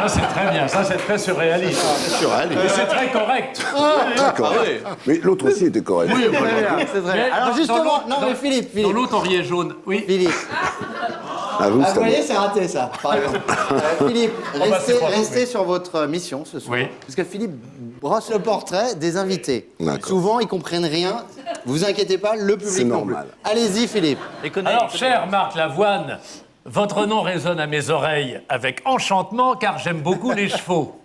Ça, c'est très bien. Ça, c'est très surréaliste. Et c'est très correct. Très correct. Mais l'autre aussi était correct. Oui, C'est très bien, c'est très bien. Alors justement, non mais Philippe. Dans l'autre, on riait jaune. Oui. Philippe. Ah, vous, Ah, c'est vous voyez, c'est raté ça, par exemple. Philippe, c'est pas restez sur votre mission ce soir. Oui. Parce que Philippe brosse le portrait des invités. D'accord. Souvent, ils comprennent rien. Vous inquiétez pas, le public C'est non plus. normal. Allez-y, Philippe. Alors, cher Marc Lavoine, votre nom résonne à mes oreilles avec enchantement car j'aime beaucoup les chevaux.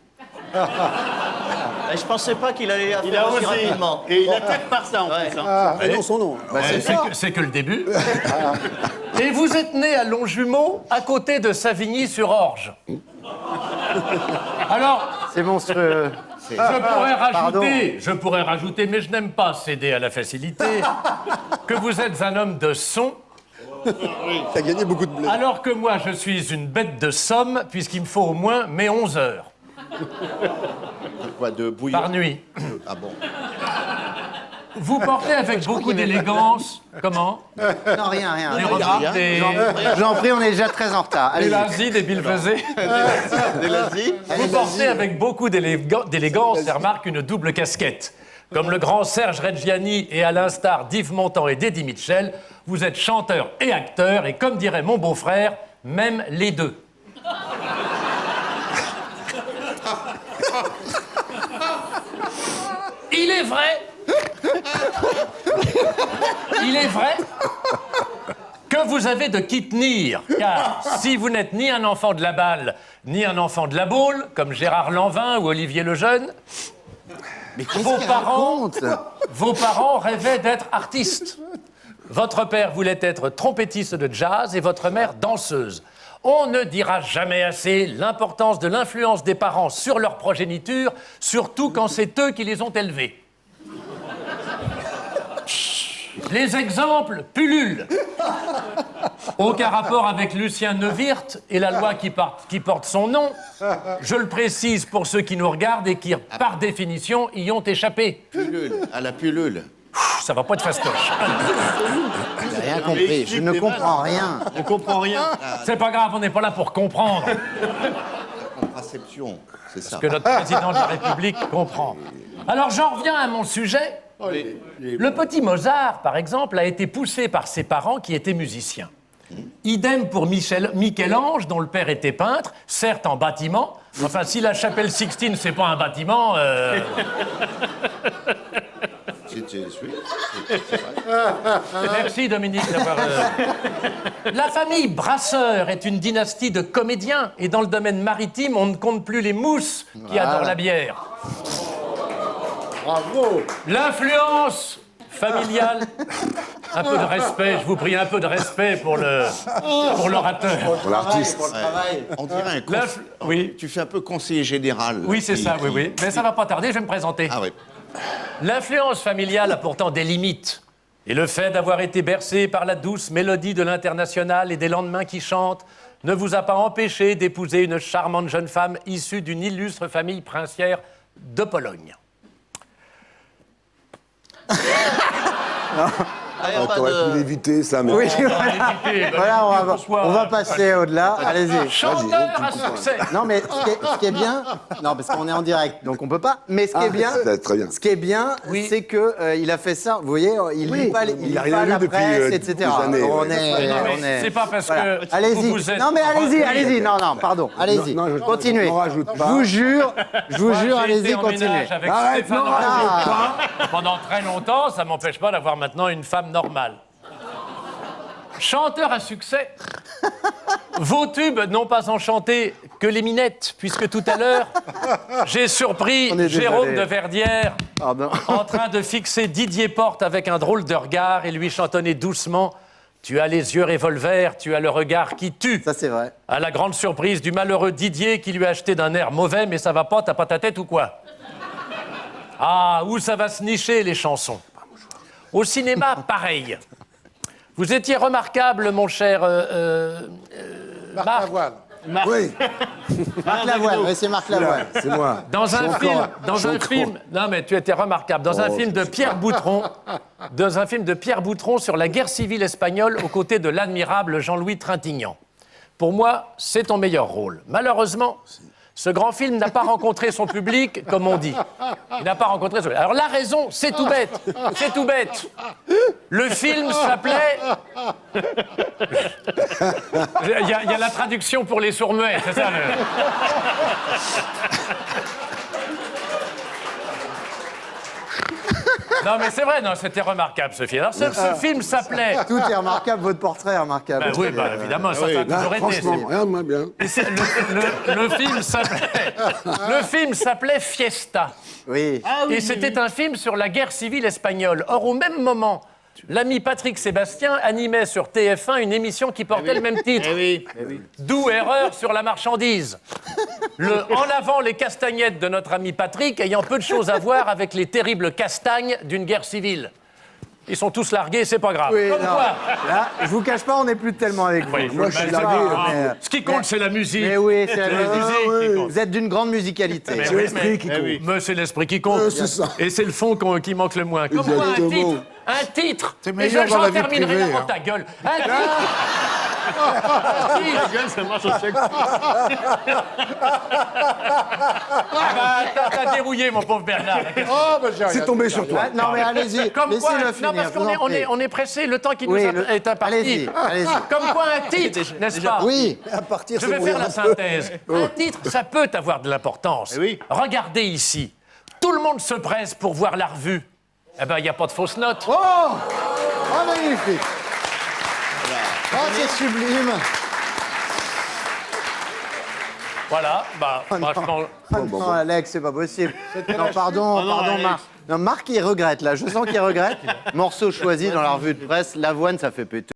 Je pensais pas qu'il allait la Il faire a aussi osé. rapidement. Et il attaque par ça, en plus. Hein. Ah non, son nom. C'est que le début. Et vous êtes né à Longjumeau, à côté de Savigny-sur-Orge. Alors, C'est monstrueux. je pourrais rajouter, mais je n'aime pas céder à la facilité, que vous êtes un homme de son, T'as gagné beaucoup de blé. alors que moi, je suis une bête de somme, puisqu'il me faut au moins mes 11 heures Quoi, de bouillon? par nuit. Ah bon? Vous portez avec beaucoup d'élégance, comment? Non, rien. Des remarques, Je vous en prie, on est déjà très en retard. des Allez-y. lazis, des bilfaisés. Des lazis? Vous portez avec beaucoup d'élégance et remarque une double casquette. Comme le grand Serge Reggiani et à l'instar d'Yves Montand et d'Eddie Mitchell, vous êtes chanteur et acteur, et comme dirait mon beau-frère, même les deux. Il est vrai que vous avez de qui tenir, car si vous n'êtes ni un enfant de la balle, ni un enfant de la Baule, comme Gérard Lanvin ou Olivier Lejeune, vos parents rêvaient d'être artistes. Votre père voulait être trompettiste de jazz et votre mère danseuse. On ne dira jamais assez l'importance de l'influence des parents sur leur progéniture, surtout quand c'est eux qui les ont élevés. Les exemples pullulent. Aucun rapport avec Lucien Neuwirth et la loi qui porte son nom. Je le précise pour ceux qui nous regardent et qui, par définition, y ont échappé. Pullule, à la pullule. Ça va pas être fastoche. J'ai rien compris. Je ne comprends rien. On comprend rien. C'est pas grave, on n'est pas là pour comprendre. Contraception, c'est ça. Que notre président de la République comprend. Alors j'en reviens à mon sujet. Le petit Mozart, par exemple, a été poussé par ses parents qui étaient musiciens. Idem pour Michel-Ange, dont le père était peintre, certes en bâtiment. Enfin, si la chapelle Sixtine, c'est pas un bâtiment... Merci Dominique d'avoir... La famille Brasseur est une dynastie de comédiens. Et dans le domaine maritime, on ne compte plus les mousses qui adorent la bière. Bravo. L'influence familiale. Un peu de respect, je vous prie, un peu de respect pour l'orateur. Pour l'artiste. On dirait un Oui. Tu fais un peu conseiller général. Oui, c'est ça, oui. Mais ça va pas tarder, je vais me présenter. Ah oui. L'influence familiale a pourtant des limites. Et le fait d'avoir été bercé par la douce mélodie de l'Internationale et des lendemains qui chantent ne vous a pas empêché d'épouser une charmante jeune femme issue d'une illustre famille princière de Pologne. T'aurais pu l'éviter, ça, mais... Oui, voilà, on va passer au-delà. Allez-y. Chanteur à succès. Non, mais ce qui est bien, non, parce qu'on est en direct, donc on peut pas. Mais ce qui est bien, très bien. ce qui est bien, Oui. c'est que il a fait ça. Vous voyez, il lit pas, il a rien lu la depuis presse, etc. des années, On ouais. est, Non, mais on est. c'est pas parce Voilà. que Allez-y. vous êtes... Non, mais allez-y. Non, pardon. Allez-y. Non, Continuez. n'en rajoute pas. Je vous jure, Moi, j'ai allez-y, été en continuez. ménage avec Arrête, Stéphane non, Rajout pendant très longtemps, ça m'empêche pas d'avoir maintenant une femme normale. Chanteur à succès. Vos tubes n'ont pas enchanté que les minettes, puisque tout à l'heure, j'ai surpris On est Jérôme désolé. de Verdière Pardon. en train de fixer Didier Porte avec un drôle de regard et lui chantonner doucement « Tu as les yeux revolver, tu as le regard qui tue ». Ça, c'est vrai. À la grande surprise du malheureux Didier qui lui a acheté d'un air mauvais, mais ça va pas, t'as pas ta tête ou quoi? Ah, où ça va se nicher, les chansons? Au cinéma, pareil. Vous étiez remarquable, mon cher Marc Marc, Lavoine. Oui, Marc Lavoine, oui, c'est Marc Lavoine. c'est moi. dans un Encore. film, Encore. non mais tu étais remarquable, dans un film de Pierre Boutron, sur la guerre civile espagnole aux côtés de l'admirable Jean-Louis Trintignant. Pour moi, c'est ton meilleur rôle. Malheureusement, Ce grand film n'a pas rencontré son public, comme on dit. Il n'a pas rencontré son... Alors la raison, c'est tout bête. C'est tout bête. Le film s'appelait... Il y a la traduction pour les sourds-muets, c'est ça le... Non, mais c'est vrai, non, c'était remarquable, ce film. Alors, ce film s'appelait... Tout est remarquable, votre portrait est remarquable. Ben oui, bah, évidemment, ça a Là, toujours été. franchement, regarde-moi bien. Et le film s'appelait Fiesta. Oui. Et c'était un film sur la guerre civile espagnole. Or, au même moment, l'ami Patrick Sébastien animait sur TF1 une émission qui portait le même titre. D'où Erreur sur la marchandise. En avant les castagnettes de notre ami Patrick ayant peu de choses à voir avec les terribles castagnes d'une guerre civile. Ils sont tous largués, c'est pas grave. Oui, Comme non. quoi. Là, je vous cache pas, on n'est plus tellement avec vous. Oui, Moi, je suis ben, largué. mais- Ce qui compte, c'est la musique. Mais oui, c'est la C'est la musique. musique qui compte. Vous êtes d'une grande musicalité. Mais C'est oui, l'esprit qui compte. Mais c'est l'esprit qui compte. C'est ça. Et c'est le fond qui manque le moins. Comme quoi, Exactement. un titre. C'est Et meilleur dans j'en la vie terminerai privée, avant hein. ta gueule. Un titre. La gueule, ça marche au sexe. Ah bah, t'as dérouillé, mon pauvre Bernard. Oh, bah, j'ai rien C'est tombé dit. sur toi. Ah, non, mais allez-y, Comme quoi, laissez-le non, finir. parce je vous qu'on est, en prie. on est pressé, le temps qui Oui, nous est imparti. allez-y, allez-y. Comme quoi, un titre, n'est-ce pas? Oui, À partir, Je c'est vais mourir faire la un peu. synthèse. Un titre, ça peut avoir de l'importance. Eh oui. Regardez ici. Tout le monde se presse pour voir la revue. Eh ben, il n'y a pas de fausse note. Oh, oh, magnifique. Oh, c'est sublime. Voilà, bah, franchement... Non, Alex, c'est pas possible. Non, pardon, non, pardon, Alex. Marc. Non, Marc, il regrette, là. Je sens qu'il regrette. Morceau choisi dans la revue de presse, l'avoine, ça fait péter.